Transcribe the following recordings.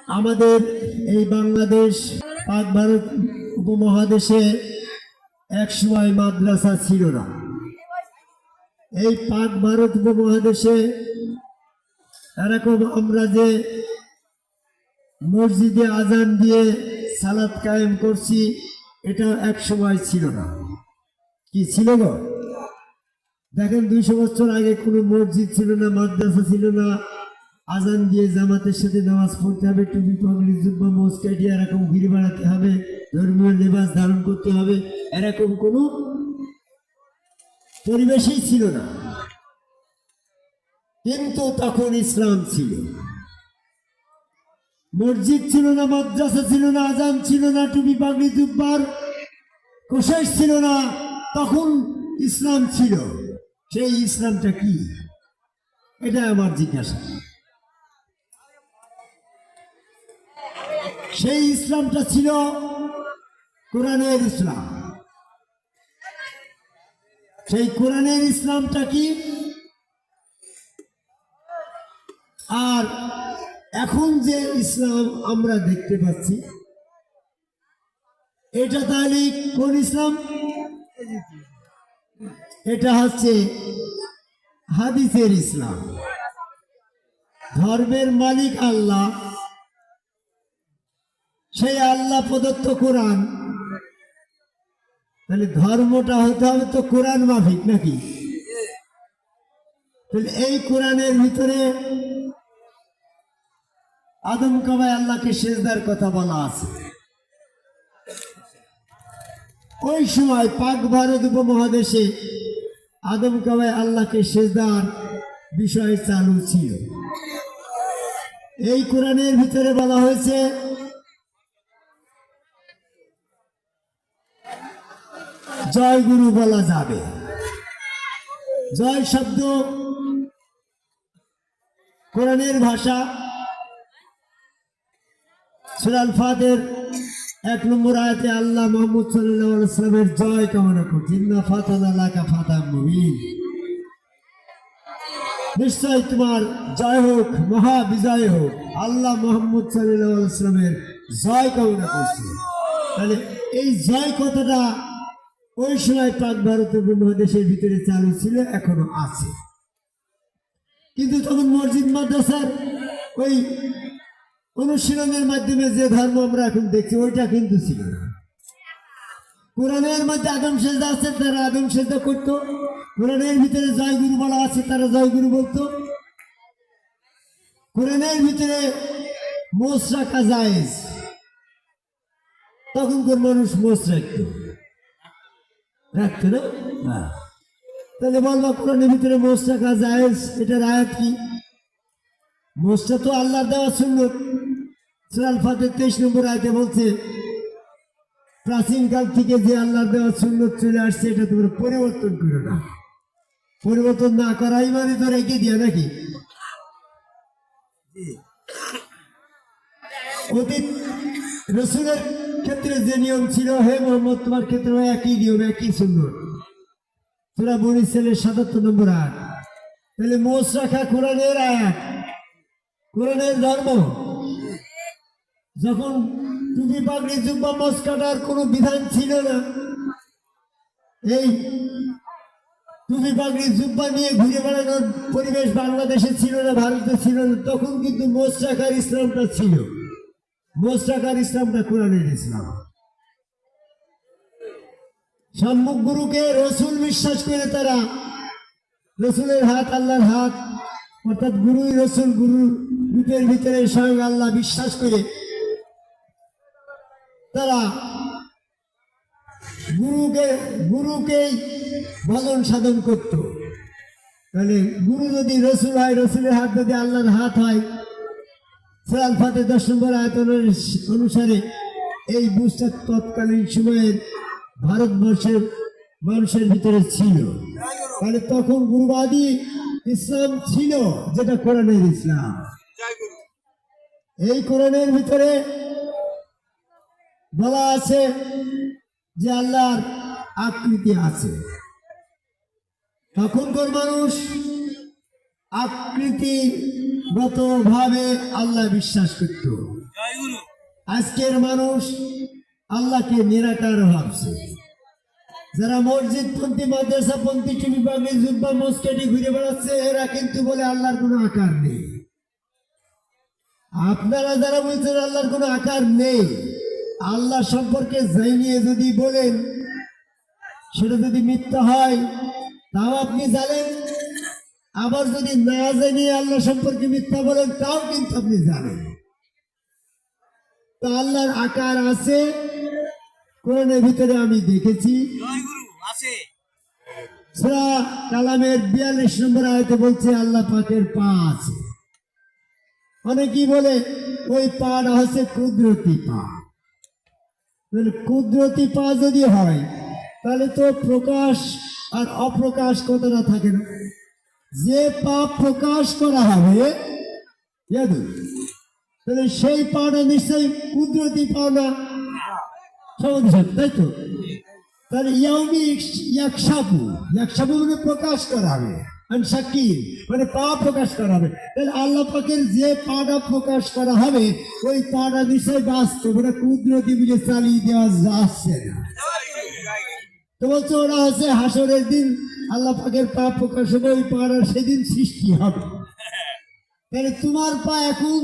আমাদের এই বাংলাদেশ পাক ভারত উপমহাদেশে একসময় মাদ্রাসা ছিল না। এই পাক ভারত উপমহাদেশে এরকম আমরা যে মসজিদে আজান দিয়ে সালাত কায়েম করছি, এটা এক সময় ছিল না। কি ছিল গো? দেখেন 200 বছর আগে কোনো মসজিদ ছিল না, মাদ্রাসা ছিল না। আজান দিয়ে জামাতের সাথে নামাজ পড়তে হবে, টুপি পাগড়ি জুব্বা মোজ কাটিয়ে এরকম ঘুরে বেড়াতে হবে, ধর্মীয় লেবাস ধারণ করতে হবে, এরকম কোনো পরিবেশই ছিল না। কিন্তু তখন ইসলাম ছিল, মসজিদ ছিল না, মাদ্রাসা ছিল না, আজান ছিল না, টুপি পাগড়ি জুব্বার কোশাইশ ছিল না, তখন ইসলাম ছিল। সেই ইসলামটা কি? এটা আমার জিজ্ঞাসা। সেই ইসলামটা ছিল কোরআনের ইসলাম। সেই কোরআনের ইসলামটা কি? আর এখন যে ইসলাম আমরা দেখতে পাচ্ছি, এটা তাহলে কোন ইসলাম? এটা হচ্ছে হাদিসের ইসলাম। ধর্মের মালিক আল্লাহ, সেই আল্লাহ প্রদত্ত কোরআন। তাহলে ধর্মটা হতে হবে তো কোরআন মাফিক নাকি? তাহলে এই কোরআনের ভিতরে আদম কাবায় আল্লাহকে সেজদার কথা বলা আছে। ওই সময় পাক ভারত উপমহাদেশে আদম কাবায় আল্লাহকে সেজদার বিষয় চালু ছিল। এই কোরআনের ভিতরে বলা হয়েছে জয় গুরু বলা যাবে। জয় শব্দ কোরআনের ভাষা। সূরা আল ফাতিহার 1 নম্বর আয়াতে আল্লাহ মুহাম্মদ সাল্লাল্লাহু আলাইহি ওয়াসাল্লামের জয় কামনা করছেন। ইন্না ফাতানা লাকা ফাতাম মুবিন, নিশ্চয় তোমার জয় হোক, মহা বিজয় হোক। আল্লাহ মুহাম্মদ সাল্লাল্লাহু আলাইহি ওয়াসাল্লামের জয় কামনা করছে। তাহলে এই জয় কথাটা ওই সময় পাক ভারত উপমহাদেশের ভিতরে চালু ছিল, এখনো আছে। কিন্তু তখন মসজিদ মাদ্রাসার ওই অনুশীলনের মাধ্যমে যে ধর্ম আমরা এখন দেখছি, ওইটা কিন্তু ছিল না। কোরআনের মধ্যে আদম সেজদা আছে, তারা আদম সেজদা করতো। কোরআনের ভিতরে জয় গুরু বলা আছে, তারা জয় গুরু বলতো। কোরআনের ভিতরে মোষ রাখা জায়েজ, তখনকার মানুষ মোষ রাখতো না। তাহলে বলবা কোরআনের ভিতরে মোষ রাখা জায়েজ, এটার আয়াত কি? মোষটা তো আল্লাহর দেওয়া সুন্নত। সূরা আল ফাতিহার 23 নম্বর আয়াতে বলছে, প্রাচীনকাল থেকে যে আল্লাহর দেওয়া সুন্নত চলে আসছে, এটা তোমরা পরিবর্তন করো না। পরিবর্তন না করাই মানে তো রেখে দিয়া নাকি? অতীত রসুলের ক্ষেত্রে যে নিয়ম ছিল, হে মোহাম্মদ তোমার ক্ষেত্রে একই নিয়ম, একই সুন্নত। সূরা বনী ইসরাঈলের 77 নম্বর আয়াত। তাহলে মোষ রাখা কোরআনের আয়াত, কোরআনের ধর্ম। যখন টুপি পাগড়ি জুব্বা মোষ কাটার কোনো বিধান ছিল না, এই টুপি পাগড়ি জুব্বা নিয়ে ঘুরে বেড়ানোর পরিবেশ বাংলাদেশে ছিল না, ভারতে ছিল না, তখন কিন্তু মোষ রাখার ইসলামটা ছিল। মোষ রাখার ইসলামটা কোরআনের ইসলাম। সম্মুখ গুরুকে রসুল বিশ্বাস করে তারা রসুলের হাত আল্লাহর হাত, অর্থাৎ গুরুই রসুল, গুরুর রূপের ভিতরে স্বয়ং আল্লাহ বিশ্বাস করে তারা গুরুকেই ভজন সাধন করত। তাহলে গুরু যদি রসুল হয়, রসুলের হাত যদি আল্লাহর হাত হয়, সূরা আল ফাতিহার 10 নম্বর আয়াত অনুসারে এই বুঝটা তৎকালীন সময়ের ভারতবর্ষের মানুষের ভিতরে ছিল। তাহলে তখন গুরুবাদী ইসলাম ছিল, যেটা কোরআনের ইসলাম। এই কোরআনের ভিতরে বলা আছে যে আল্লাহর আকৃতি আছে। তখনকার মানুষ আকৃতি ভাবে আল্লাহ বিশ্বাস করত। আজকের মানুষ আল্লাহকে নিরাকার ভাবছে। যারা মসজিদ পন্থী মাদ্রাসা পন্থী টুপি পাগড়ি জুব্বা মস্কেটি ঘুরে বেড়াচ্ছে, এরা কিন্তু বলে আল্লাহর কোনো আকার নেই। আপনারা যারা বলছেন আল্লাহর কোনো আকার নেই, আল্লাহ সম্পর্কে জানিয়ে যদি বলেন সেটা যদি মিথ্যা হয় তাও আপনি জানেন, আবার যদি না জানিয়ে আল্লাহ সম্পর্কে মিথ্যা বলেন তাও কিন্তু আপনি জানেন। তো আল্লাহর আকার আছে, কোরআনের ভিতরে আমি দেখেছি। সূরা কালামের 42 নম্বর আয়াতে বলছে আল্লাহ পাকের পা আছে। অনেকেই বলে ওই পাটা হচ্ছে কুদরতি পা। কুদরতি পা যদি হয় তাহলে তো প্রকাশ আর অপ্রকাশ কথাটা থাকে না। যে পা প্রকাশ করা হবে তাহলে সেই পাটা নিশ্চয়ই কুদরতি পা না, তাই তো? তাহলে ইয়াকশাবু মানে প্রকাশ করা হবে, শাকিল মানে পা প্রকাশ করা হবে। তাহলে আল্লাহ পাকের যে পাটা প্রকাশ করা হবে ওই পাটা নিশ্চয় বাস্তব, ওটা কুদরতি মিলে চালিয়ে দেওয়া যাচ্ছে না। তো বলছে ওরা হচ্ছে হাসরের দিন আল্লাহ পাকের পা প্রকাশ হবে, ওই পাড়ার সেদিন সৃষ্টি হবে। তাহলে তোমার পা এখন,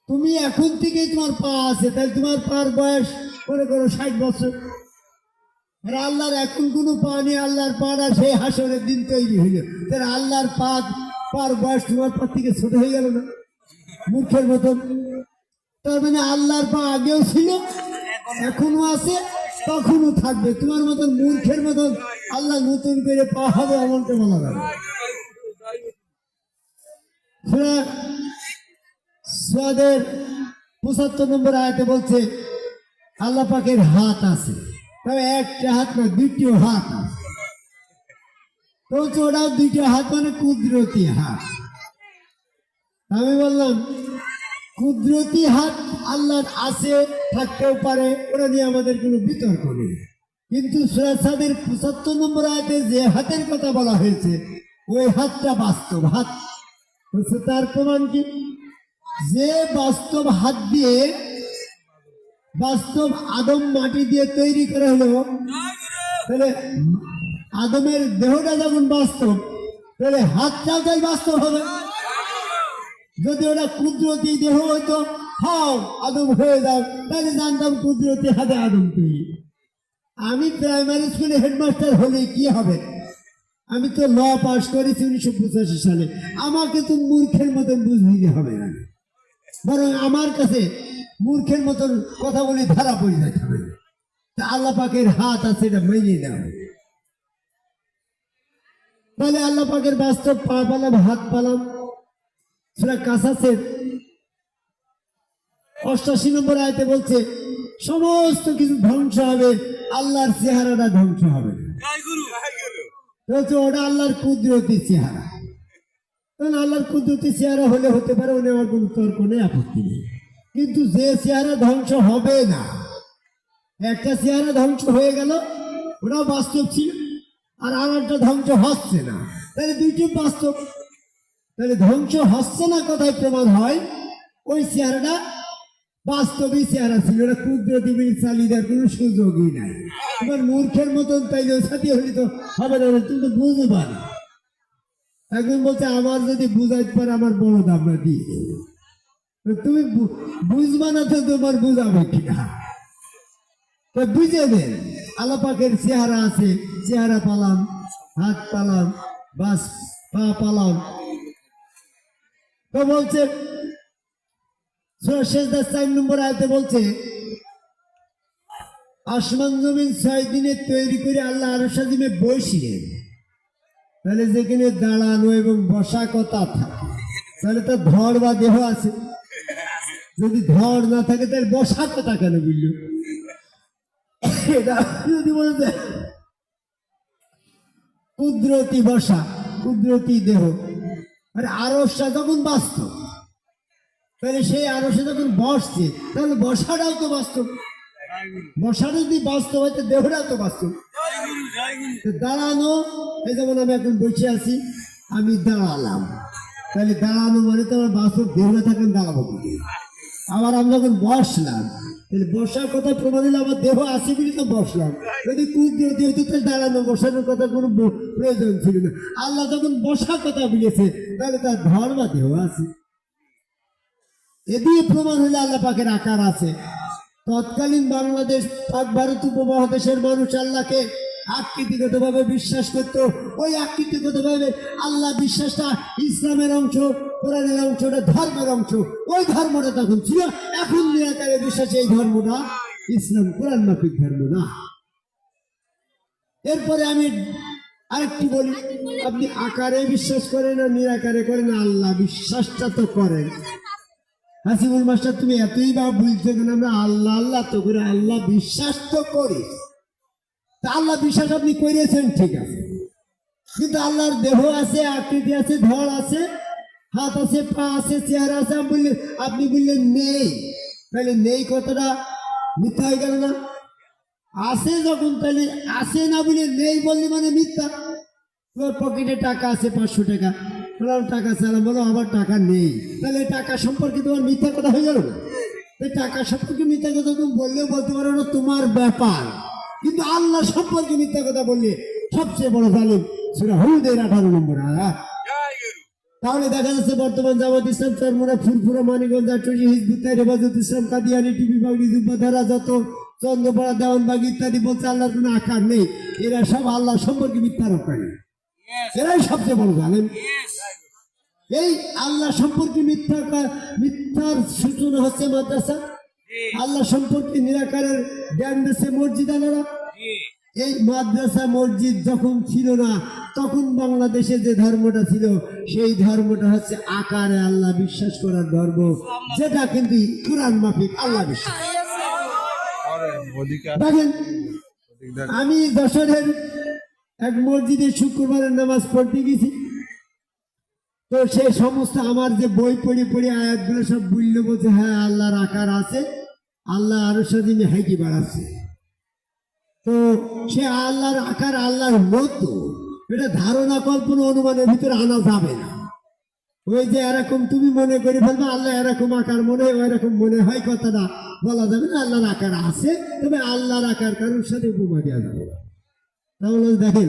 তুমি এখন থেকেই তোমার পা আছে, তাহলে তোমার পার বয়স মনে করো 60 বছর। আর আল্লাহর এখন কোনো পা নেই, আল্লাহর পাড়া সেই হাসরের দিন তৈরি হইল। তাহলে আল্লাহর পার বয়স তোমার পা থেকে ছোট হয়ে গেল না, মূর্খের মতন? তার মানে আল্লাহর পা আগেও ছিল, এখনো আছে, তখনও থাকবে। তোমার মতন মূর্খের মতন আল্লাহ নতুন করে পা হবে এমনটা বলা যাবে। সূরার 75 নম্বর আয়াতে বলছে আল্লাহ পাকের হাত আছে, তবে একটা হাত না, দুইটিও হাত আছে। বলছে ওটাও দুইটা হাত মানে কুদরতি হাত। আমি বললাম কুদরতি হাত আল্লাহর আছে, থাকতেও পারে, ওরা নিয়ে আমাদের কোনো বিতর্ক নেই। কিন্তু সূরা সাদের 75 নম্বর আয়াতে যে হাতের কথা বলা হয়েছে ওই হাতটা বাস্তব হাত। তার প্রমাণ কি? যে বাস্তব হাত দিয়ে, বাস্তব আদম মাটি দিয়ে তৈরি করা হলো, তাহলে আদমের দেহটা যখন বাস্তব তাহলে হাতটাও তাই বাস্তব হবে। যদি ওটা কুদরতি দেহ হইতো, হাও আদম হয়ে যাও, তাহলে জানতাম কুদরতি হাতে আদম তৈরি। আমি প্রাইমারি স্কুলে হেডমাস্টার হলে কি হবে? আমি তো ল পাস করেছি 1985 সালে। আমাকে তো মূর্খের মতন বুঝতে হবে না, বরং আমার কাছে মূর্খের মতন কথা বলে ধারা পড়ে যেতে হবে। তা আল্লাহ পাকের হাত আছে, এটা মেনে নেওয়া হবে। তাহলে আল্লাহ পাকের বাস্তব পা পালাম, হাত পালাম। সূরা কাসাসের 88 নম্বর আয়াতে বলছে সমস্ত কিছু ধ্বংস হবে, আল্লাহর চেহারাটা ধ্বংস হবে। ওটা আল্লাহর কুদরতি চেহারা। আল্লাহর কুদরতি চেহারা হলে হতে পারে, ওনে আমার কোনো তর্ক নেই, আপত্তি নেই। কিন্তু যে চেহারা ধ্বংস হবে না, একটা চেহারা ধ্বংস হয়ে গেল, ওটাও বাস্তব ছিল, আর একটা ধ্বংস হচ্ছে না, তাহলে দুইটি বাস্তব। তাহলে ধ্বংস হচ্ছে না কোথায় প্রমাণ হয়? ওই চেহারাটা বাস্তবই চেহারা ছিল, ওটা কুদরতি চালিয়ে দেওয়ার কোনো সুযোগই নাই। তোমার মূর্খের মতন তাইলে সাথী হলে তো হবে না, তুমি তো বুঝবা না। একজন বলছে আমার যদি বুঝাইতে পারে আমার বড় দাম দিয়ে দেবে। তুমি বুঝবা না তো তোমার বুঝাবে কিনা? বুঝে দেন আল্লাহ পাকের চেহারা আছে, চেহারা পালাম, হাত পালাম, বাস পা পালাম। তো বলছে সূরা সেজদা 4 নম্বর আয়াতে বলছে আসমান জমিন 6 দিনে তৈরি করে আল্লাহ আরশ আজিমে বসিলেন। তাহলে যেখানে দাঁড়ানো এবং বসা কথা থাকে, তাহলে তো ধর বা দেহ আছে। যদি ধর না থাকে তাহলে বসা কথা কেন বুঝল? এটা যদি বলতে কুদরতি বসা, কুদরতি দেহ, আরে আরশটা যখন বাস্তব, তাহলে সেই আরশে যখন বসছে তাহলে বসাটাও তো বাস্তব। বসাটা যদি বাস্তব হয় তো দেহটাও তো বাস্তব। দাঁড়ানো, এই যেমন আমি এখন বসে আছি, আমি দাঁড়ালাম, তাহলে দাঁড়ানো মানে তো আমার বাস্তব দেহটা থাকেন দাঁড়াবো কি? আবার আমি যখন বসলাম তাহলে বসার কথা প্রমাণ হলে আমার দেহ আছে বলে তো বসলাম। যদি কুদরতি হইতো তাহলে দাঁড়ানো বসানোর কথা কোনো প্রয়োজন ছিল না। আল্লাহ যখন বসার কথা বলেছে তাহলে তার ধর বা দেহ আছে। এ দিয়ে প্রমাণ হলে আল্লাহ পাকের আকার আছে। তৎকালীন বাংলাদেশ পাক ভারত উপমহাদেশের মানুষ আল্লাহকে আকৃতিগতভাবে বিশ্বাস করতো। ওই আকৃতিগতভাবে আল্লাহ বিশ্বাসটা ইসলামের অংশ, কোরআনের অংশ, ওটা ধর্মের অংশ। ওই ধর্মটা তখন ছিল। এখন নিরাকারে বিশ্বাস এই ধর্মটা ইসলাম কোরআন মাফিক ধর্ম না। এরপরে আমি আরেকটি বলি, আপনি আকারে বিশ্বাস করেন না নিরাকারে করেন, আল্লাহ বিশ্বাসটা তো করেন। হাসিবুল মাস্টার তুমি এতই বা বুঝতে কেন? আমরা আল্লাহ আল্লাহ তো করে আল্লাহ বিশ্বাস তো করি। তা আল্লাহ বিশ্বাস আপনি করেছেন ঠিক আছে, কিন্তু আল্লাহর দেহ আছে, আকৃতি আছে, ধর আছে, হাত আছে, পা আছে, চেহারা আছে, আপনি বললেন নেই। তাহলে নেই কথাটা মিথ্যা হয়ে গেল না? আছে যখন তাহলে আছে না বলে নেই বললে মানে মিথ্যা। তোর পকেটে টাকা আছে 500 টাকা, বললাম টাকা চালাম, বলো আমার টাকা নেই, তাহলে টাকা সম্পর্কে তোমার মিথ্যা কথা হয়ে গেল না? টাকা সম্পর্কে মিথ্যা কথা তুমি বললেও বলতে পারো না, তোমার ব্যাপার। কিন্তু আল্লাহ সম্পর্কে মিথ্যা কথা বললে সবচেয়ে বড় জালিম সেটা হুদের 18 নম্বর। তাহলে দেখা যাচ্ছে বর্তমান জামাত ইসলাম, চরমোনা, ফুরফুরা, মানিকগঞ্জ, আটুরি, হিজবুত তাহরির, হেফাজত ইসলাম, কাদিয়ানী, টিপি বাগড়ি, জুব্বাধারা, যত চন্দ্রপাড়া, দেওয়ানবাগ ইত্যাদি বলছে আল্লাহর কোনো আকার নেই। এরা সব আল্লাহ সম্পর্কে মিথ্যা রক্ষারী, এরাই সবচেয়ে বড় জালেম। এই আল্লাহ সম্পর্কে মিথ্যার সূচনা হচ্ছে মাদ্রাসা। আল্লাহ সম্পর্কে নিরাকারের জ্ঞান দিচ্ছে মসজিদ আলারা। এই মাদ্রাসা মসজিদ যখন ছিল না তখন বাংলাদেশে যে ধর্মটা ছিল সেই ধর্মটা হচ্ছে আকারে আল্লাহ বিশ্বাস করার ধর্ম, যেটা কিন্তু কোরআন মাফিক আল্লাহ বিশ্বাস। দেখেন, আমি যশোরের এক মসজিদে শুক্রবারের নামাজ পড়তে গেছি, তো সে সমস্ত আমার যে বই পড়ে পড়ে আয়াতগুলো সব বললো, বলছে হ্যাঁ আল্লাহর আকার আছে, আল্লাহ আরো সাদিনে হাইকি বাড়াচ্ছে। তো সে আল্লাহর আকার আল্লাহর মতো, এটা ধারণা কল্পনা অনুমানের ভিতরে আনা যাবে না। ওই যে এরকম তুমি মনে করে ফেলবে আল্লাহ এরকম আকার মনে হয়, এরকম মনে হয়, কথাটা বলা যাবে না। আল্লাহর আকার আছে, তবে আল্লাহর আকার কারোর সাথে উপমা দেওয়া যাবে না। তাহলে দেখেন,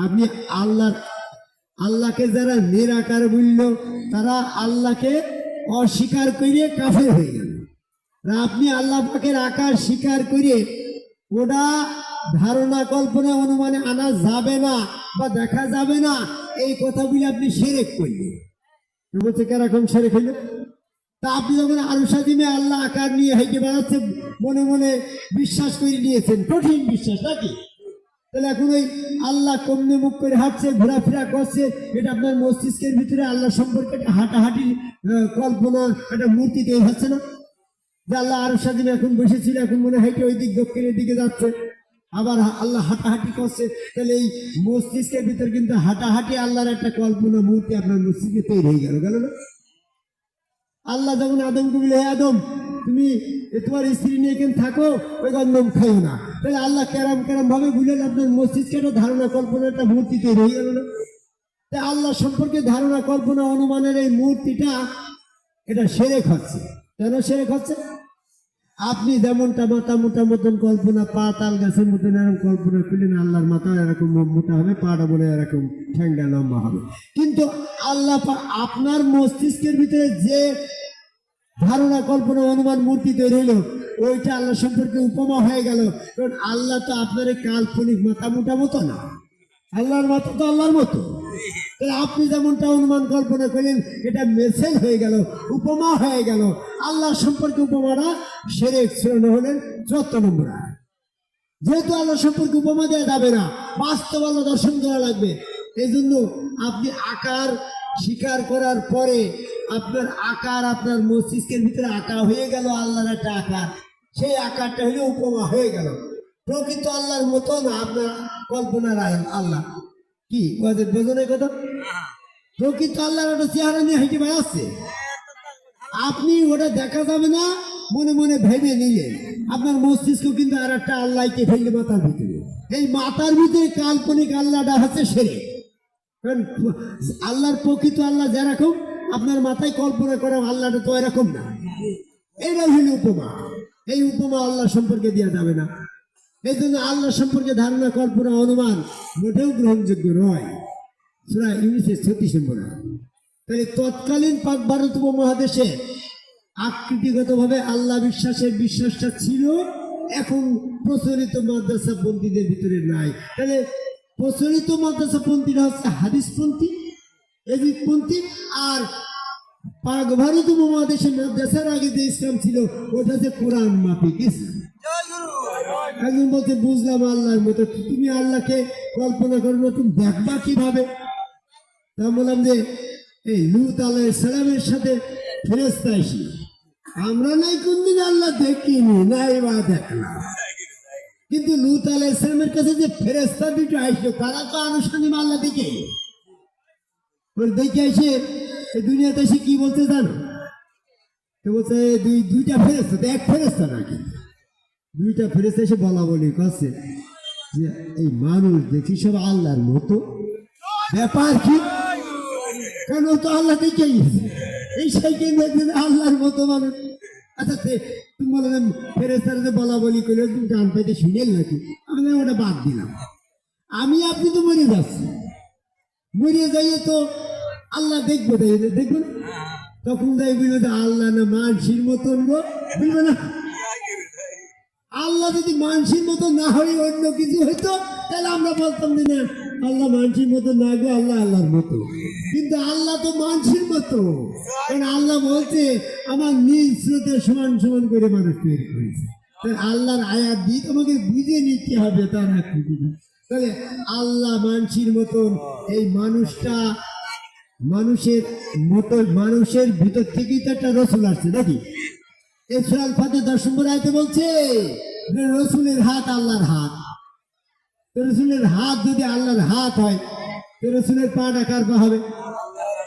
আপনি আল্লাহকে যারা নিরাকার বলল তারা আল্লাহকে অস্বীকার করে কাফের হয়ে গেল। আপনি আল্লাহ পাকের আকার স্বীকার করে ওটা ধারণা কল্পনা অনুমানে আনা যাবে না বা দেখা যাবে না, এই কথাগুলি আপনি শিরক করলেন। বলছে কেরকম শিরক হইল? তা আপনি যখন আরশাদিমে আল্লাহ আকার নিয়ে হেঁটে বেড়াচ্ছে, মনে মনে বিশ্বাস করে নিয়েছেন, কঠিন বিশ্বাস নাকি? তাহলে এখন ওই আল্লাহ কমনে মুখ করে হাঁটছে, ঘোরাফেরা করছে, এটা আপনার মস্তিষ্কের ভিতরে আল্লাহ সম্পর্কে একটা হাঁটাহাঁটি কল্পনা, একটা মূর্তি তৈরি হচ্ছে না? যে আল্লাহ আরশাদিমে এখন বসেছিল, এখন মনে হয় ওই দিক দক্ষিণের দিকে যাচ্ছে, আবার আল্লাহ হাঁটাহাঁটি করছে। তাহলে এই মস্তিষ্কের ভিতরে কিন্তু হাঁটাহাঁটি আল্লাহর একটা কল্পনা মূর্তি আপনার মস্তিষ্কে তৈরি হয়ে গেল না? আল্লাহ যখন আদমকে বলে, হে আদম তুমি তোমার স্ত্রী নিয়ে এখানে থাকো, ওই গন্ধম খাইও না, তাহলে আল্লাহ কেরাম কেরাম ভাবে বুঝলেন আপনার মস্তিষ্কে একটা ধারণা কল্পনা একটা মূর্তি তৈরি হয়ে গেল না? তাই আল্লাহ সম্পর্কে ধারণা কল্পনা অনুমানের এই মূর্তিটা এটা শিরক হচ্ছে। কেন শিরক হচ্ছে? আপনি যেমনটা মাথা মোটা মতন কল্পনা, পা তাল গাছের মতন এরকম কল্পনা করলেন আল্লাহর মাথা এরকম মোটা হবে, পাটা বলে এরকম ঠ্যাংটা লম্বা হবে, কিন্তু আল্লাহ আপনার মস্তিষ্কের ভিতরে যে ধারণা কল্পনা অনুমান মূর্তি তৈরি হলো ওইটা আল্লাহ সম্পর্কে উপমা হয়ে গেল। কারণ আল্লাহ তো আপনার এই কাল্পনিক মাথা মোটা মতো না, আল্লাহর মাথা তো আল্লাহর মতো। তাহলে আপনি যেমনটা অনুমান কল্পনা করলেন এটা মেসেজ হয়ে গেল, উপমা হয়ে গেল। আল্লাহ সম্পর্কে উপমাটা শিরক হলেন 14 নম্বর। যেহেতু আল্লাহ সম্পর্কে উপমা দেওয়া যাবে না, বাস্তব আল্লাহ দর্শন করা লাগবে। এই জন্য আপনি আকার স্বীকার করার পরে আপনার আকার আপনার মস্তিষ্কের ভিতরে আঁকা হয়ে গেল আল্লাহর একটা আকার, সেই আকারটা হলে উপমা হয়ে গেল। প্রকৃত আল্লাহর মতো না আপনার কল্পনার আল্লাহ। কি বোঝনের কথা? প্রকৃত আল্লাহর একটা চেহারা নিয়ে হেঁটে বেড়াচ্ছে, আপনি ওটা দেখা যাবে না, মনে মনে ভেবে নিলেন। আপনার মস্তিষ্ক কিন্তু আর একটা আল্লাহকে ফেললে মাথার ভিতরে, এই মাথার ভিতরে কাল্পনিক আল্লাহটা হচ্ছে শিরক। কারণ আল্লাহর প্রকৃত আল্লাহ যেরকম আপনার মাথায় কল্পনা করা আল্লাহটা তো এরকম না। এটাই হলো উপমা। এই উপমা আল্লাহ সম্পর্কে দেওয়া যাবে না। এই জন্য আল্লাহ সম্পর্কে ধারণা, কল্পনা, অনুমান মোটেও গ্রহণযোগ্য নয়। সূরা ইউনূসের 36 নম্বর আয়াত। তাই তৎকালীন পাক ভারত উপমহাদেশে আকৃতিগতভাবে আল্লাহ বিশ্বাসটা ছিল, এখন প্রচলিত মাদ্রাসা পন্থীদের ভিতরে নাই। তাহলে প্রচলিত মাদ্রাসা পন্থীরা হচ্ছে হাদিসপন্থী, এজিদপন্থী, আর পাক ভারত উপমহাদেশে মাদ্রাসার আগে যে ইসলাম ছিল ওটা হচ্ছে কোরআন মাফিক ইসলাম। একজন বলতে বুঝলাম আল্লাহর মতো, তুমি আল্লাহকে কল্পনা করো না, তুমি দেখবা কিভাবে? তা বললাম যে এই লূত আলাইহিস সালামের সাথে ফেরেশতা এসে, আমরা নাই কোনদিন আল্লাহ দেখিনি, নাই বা দেখলাম, কিন্তু লূত আলাইহিস সালামের কাছে যে ফেরেশতা দুটো আসলো তারা তো আনুষ্ঠানিক আল্লাহ দেখে এসে এই দুনিয়াতে এসে কি বলতে জানো? তো বলছে দুইটা ফেরেশতা, এক ফেরেশতা নাকি দুইটা ফেরেশতা এসে বলা বলি করছে যে এই মানুষ দেখি সব আল্লাহর মতো, ব্যাপার কি? কেন তো আল্লাহ দেখেই এই সাইকেল দেখবেন আল্লাহর মতো মানুষ। আচ্ছা তুমি বললেন ফেরেশতারা যে বলা বলি করলে তুমি গান পাইতে শুনেন নাকি? আমি ওটা বাদ দিলাম। আমি আপনি তো মরে যাচ্ছি, মরে যাইয়ে তো আল্লাহ দেখবো, দেখবো না? তখন যাই বলবো যে আল্লাহ না মানসির মতন গো, বুঝবে না? আল্লাহ যদি মানসির মতো না হয় অন্য কিছু হইতো তাহলে আমরা বলতাম যে না আল্লাহ মানসির মতো না গো, আল্লাহ আল্লাহর মতো। কিন্তু আল্লাহ তো মানসির মতো, কারণ আল্লাহ বলছে আমার নিজ স্রোতে সমান সমান করে মানুষ তৈরি করেছে। তাই আল্লাহর আয়াত দিয়ে তোমাকে বুঝে নিতে হবে, তার আকৃতি। তাহলে আল্লাহ মানসির মতন, এই মানুষটা মানুষের মতো, মানুষের ভিতর থেকেই তো একটা রসুল আসছে নাকি? সূরা আল ফাতিহা 10 নম্বর আয়াতে বলছে রসুলের হাত আল্লাহর হাত। রসুলের হাত যদি আল্লাহর হাত হয় তো রসুলের পাটা কার পা হবে?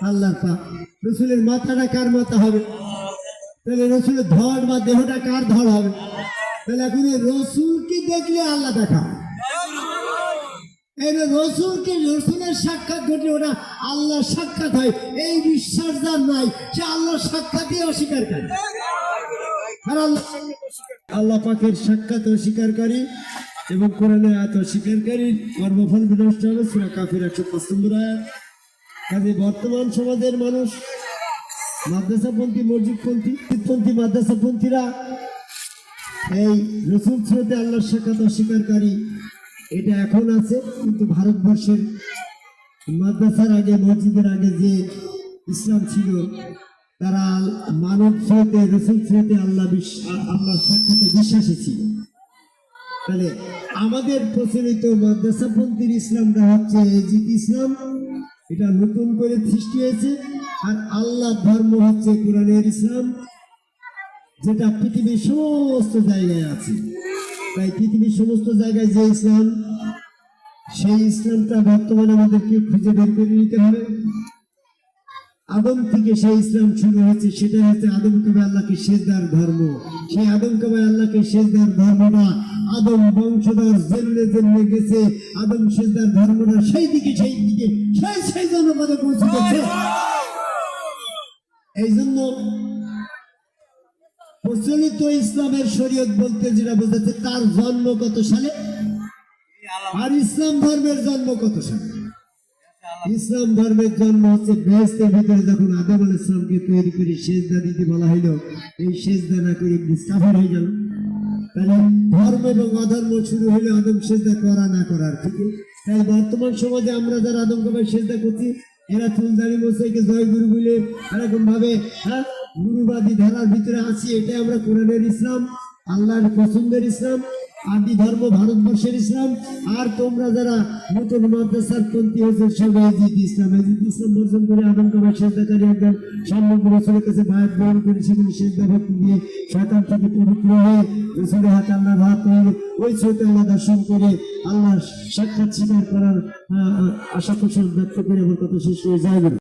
আল্লাহর পা। রসুলের মাথাটা কার মাথা হবে? তাহলে রসুলের ধড় বা দেহটা কার ধড় হবে? তাহলে এখন রসুলকে দেখলে আল্লাহ দেখা হয়। এই রসুলকে, রসুলের সাক্ষাৎ ঘটলে ওটা আল্লাহর সাক্ষাৎ হয়। এই বিশ্বাস যার নাই সে আল্লাহর সাক্ষাৎই অস্বীকার করে। আর আল্লাহ পাকের সাক্ষাৎ অস্বীকারী এবং কোরআনের আয়াত অস্বীকারী কর্মফল বিনষ্ট হবে। সূরা কাফির 105 নম্বর আয়াত। কাজে বর্তমান সমাজের মানুষ মাদ্রাসাপন্থী, মসজিদপন্থী, মাদ্রাসাপন্থীরা এই রসুল স্রোতে আল্লাহর সাক্ষাৎ অস্বীকারী, এটা এখন আছে। কিন্তু ভারতবর্ষের মাদ্রাসার আগে, মসজিদের আগে যে ইসলাম ছিল তারা মানব স্রোতে, রসুল স্রোতে আল্লাহর সাক্ষাতে বিশ্বাসী ছিল। তাহলে আমাদের প্রচলিত মাদ্রাসাপন্থীর ইসলামটা হচ্ছে এজিদ ইসলাম, এটা নতুন করে সৃষ্টি হয়েছে। আর আল্লাহ ধর্ম হচ্ছে কোরআনের ইসলাম, যেটা পৃথিবীর সমস্ত জায়গায় আছে। তাই পৃথিবীর সমস্ত জায়গায় যে ইসলাম, সেই ইসলামটা বর্তমানে আমাদেরকে খুঁজে বের করে নিতে হবে। আদম থেকে সেই ইসলাম শুরু হয়েছে, সেটা হচ্ছে আদম কবে আল্লাহকে সেজদার ধর্ম। সেই আদম কবে আল্লাহকে সেজদার ধর্মটা আদম বংশধর জেনে গেছে, আদম সেজদার ধর্মটা সেই দিকে সেই জনপদে পৌঁছে গেছে। এই জন্য প্রচলিত ইসলামের শরীয়ত বলতে যেটা বোঝাচ্ছে তার জন্ম কত সালে, আর ইসলাম ধর্মের জন্ম কত সালে? ইসলাম ধর্মের জন্ম হচ্ছে বেহেশতের ভিতরে যখন আদম আলাইহিস সালামকে তৈরি করে সেজদা দিতে বলা হইল, এই সেজদা না করে ইবলিস কাফের হয়ে গেল। তাহলে ধর্ম এবং অধর্ম শুরু হইলো আদম সেজদা করা না করার থেকে। তাই বর্তমান সমাজে আমরা যারা আদম কবে সেজদা করছি, এরা ফুলদারি মোসাইকে জয় গুরু বলে এরকম ভাবে গুরুবাদী ধারার ভিতরে আছি। এটাই আমরা কোরআনের ইসলাম, আল্লাহর পছন্দের ইসলাম, আদি ধর্ম ভারতবর্ষের ইসলাম। আর তোমরা যারা নতুন মাদ্রাসার পন্থী হয়েছে সব এজিদ ইসলাম বর্জন করে আদম কবে সেজদাকারী একদম সম্মুখ রসুলের কাছে বায়াত গ্রহণ করে সেগুলি সেজদা ভক্তি দিয়ে শয়তান থেকে পবিত্র হয়ে রসুলের হাতে আল্লাহর হাত হয়ে ওই ছোট আল্লাহ দর্শন করে আল্লাহর সাক্ষাৎ স্বীকার করার আশা পোষণ ব্যক্ত করে আমার কথা শেষ হয়ে যায়।